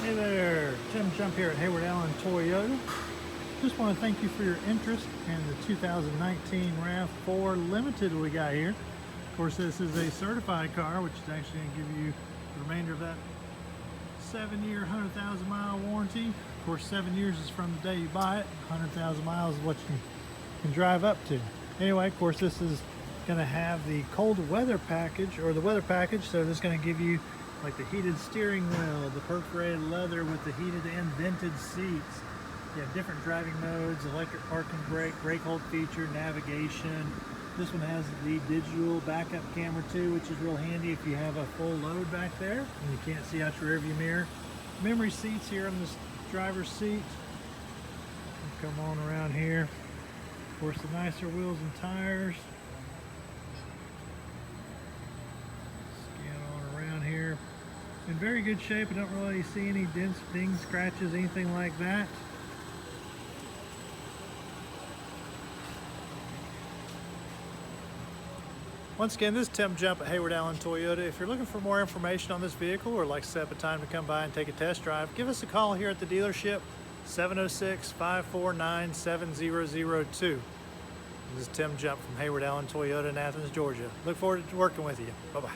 Hey there, Tim Jump here at Heyward Allen Toyota. Just want to thank you for your interest in the 2019 RAV4 Limited we got here. Of course, this is a certified car, which is actually going to give you the remainder of that 7-year, 100,000-mile warranty. Of course, 7 years is from the day you buy it. 100,000 miles is what you can drive up to. Anyway, of course, this is going to have the cold weather package, or the weather package, so this is going to give you like the heated steering wheel, the perforated leather with the heated and vented seats. You have different driving modes, electric parking brake, brake hold feature, navigation. This one has the digital backup camera too, which is real handy if you have a full load back there and you can't see out your rearview mirror. Memory seats here on this driver's seat. Come on around here. Of course, the nicer wheels and tires. Scan on around here. In very good shape. I don't really see any dents, dings, scratches, anything like that. Once again, this is Tim Jump at Heyward Allen Toyota. If you're looking for more information on this vehicle or like to set up a time to come by and take a test drive, give us a call here at the dealership, 706-549-7002. This is Tim Jump from Heyward Allen Toyota in Athens, Georgia. Look forward to working with you. Bye-bye.